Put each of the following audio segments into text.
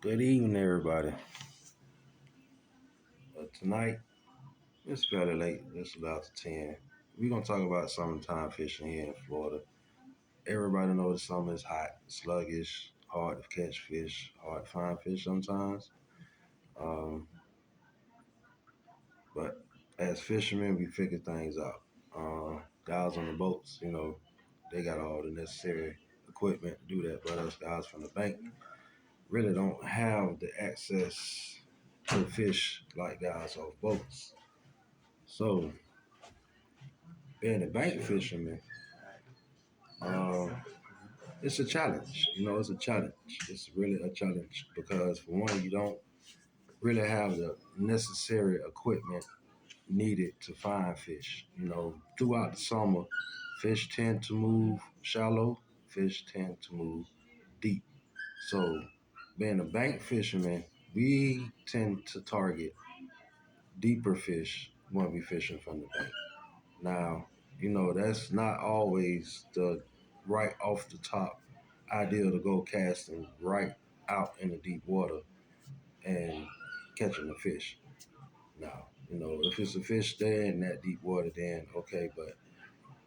Good evening, everybody. Tonight, it's fairly late. It's about 10. We're going to talk about summertime fishing here in Florida. Everybody knows the summer is hot, sluggish, hard to catch fish, hard to find fish sometimes. Um, but as fishermen, we figure things out. Guys on the boats, they got all the necessary equipment to do that. But us guys from the bank really don't have the access to fish like guys off boats. So being a bank fisherman, um, it's a challenge. It's a challenge. It's really a challenge because, for one, you don't really have the necessary equipment needed to find fish. Throughout the summer, fish tend to move shallow, fish tend to move deep. So, being a bank fisherman, we tend to target deeper fish when we fishing from the bank. Now, that's not always the right off the top ideal to go casting right out in the deep water and catching a fish. Now, if it's a fish there in that deep water, then okay, but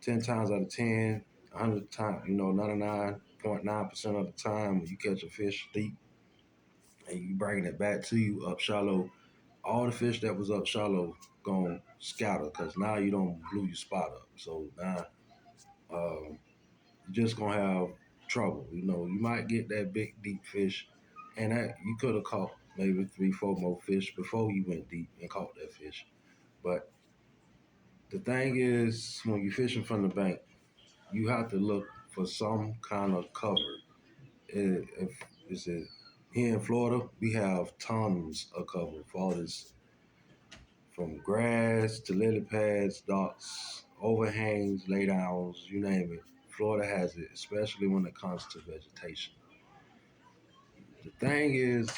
10 times out of 10, 100 times, 99.9% of the time when you catch a fish deep and you bringing it back to you up shallow, all the fish that was up shallow gonna scatter because now you don't blew your spot up. So now um, you're just gonna have trouble. You might get that big deep fish, and that you could have caught maybe three, four more fish before you went deep and caught that fish. But the thing is, when you're fishing from the bank, you have to look for some kind of cover. If is it here in Florida, we have tons of cover for all this, from grass to lily pads, docks, overhangs, laydowns, you name it. Florida has it, especially when it comes to vegetation. The thing is,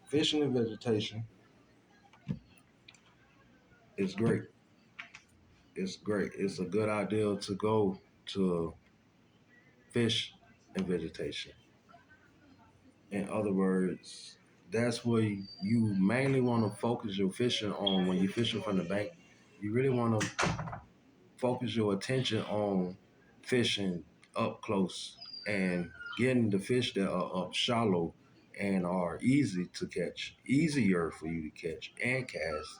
fishing in vegetation is great. It's great. It's a good idea to go to fish in vegetation. In other words, that's where you mainly want to focus your fishing on when you're fishing from the bank. You really want to focus your attention on fishing up close and getting the fish that are up shallow and are easy to catch, easier for you to catch and cast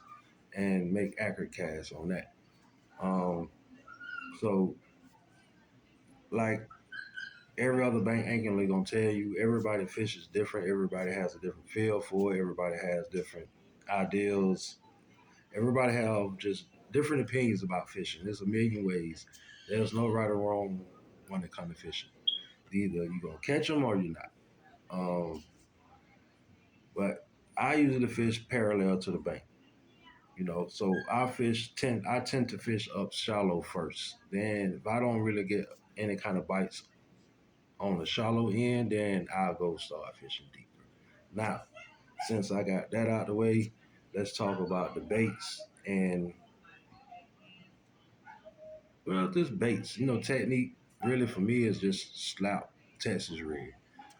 and make accurate casts on that. Um, so like every other bank ain't gonna tell you everybody fishes different, everybody has a different feel for it, everybody has different ideals, everybody have just different opinions about fishing. There's a million ways. There's no right or wrong when it comes to fishing. Either you're gonna catch them or you're not. Um, but I usually fish parallel to the bank. So I tend to fish up shallow first. Then if I don't really get any kind of bites on the shallow end, then I'll go start fishing deeper. Now, since I got that out the way, let's talk about the baits and, well, this baits. Technique really for me is just slap Texas rig.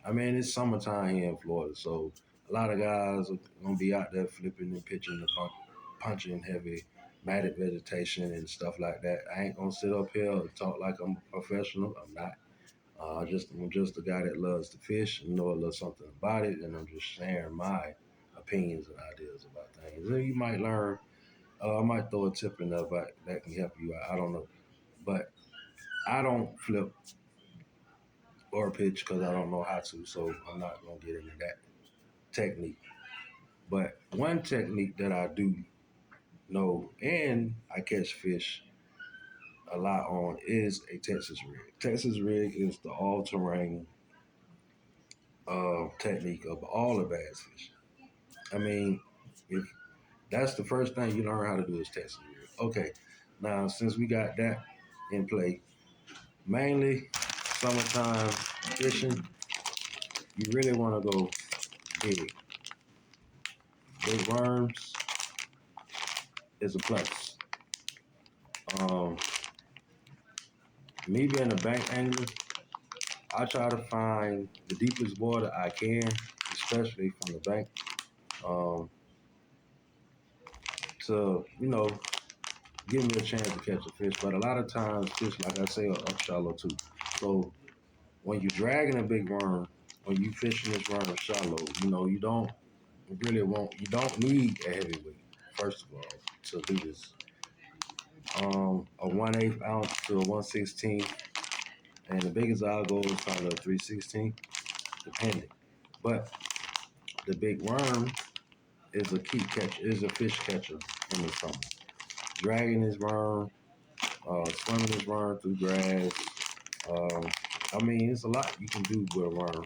I mean, it's summertime here in Florida, so a lot of guys are gonna be out there flipping and pitching the punching heavy matted vegetation and stuff like that. I ain't gonna sit up here and talk like I'm a professional. I'm not. I'm just a guy that loves to fish and know a little something about it, and I'm just sharing my opinions and ideas about things. And you might learn. I might throw a tip in there, but that can help you out. I don't know, but I don't flip or pitch because I don't know how to, so I'm not gonna get into that technique. But one technique that I do know and I catch fish a lot on is a Texas rig. Texas rig is the all-terrain technique of all the bass fishing. I mean, if that's the first thing you learn how to do is Texas rig. Okay, now since we got that in play, mainly summertime fishing, you really want to go big. Big worms is a plus. Um, Me being a bank angler, I try to find the deepest water I can to especially from the bank, um, to give me a chance to catch a fish. But a lot of times, fish, like I say, are up shallow too. So when you're dragging a big worm, when you fishing this worm shallow, you don't need a heavyweight, first of all, to do this. A 1/8 ounce to a 1/16, and the biggest I'll go is probably a 3/16, depending. But the big worm is a key catch, is a fish catcher in the summer. Dragging his worm, swimming his worm through grass. Um, I mean, it's a lot you can do with a worm.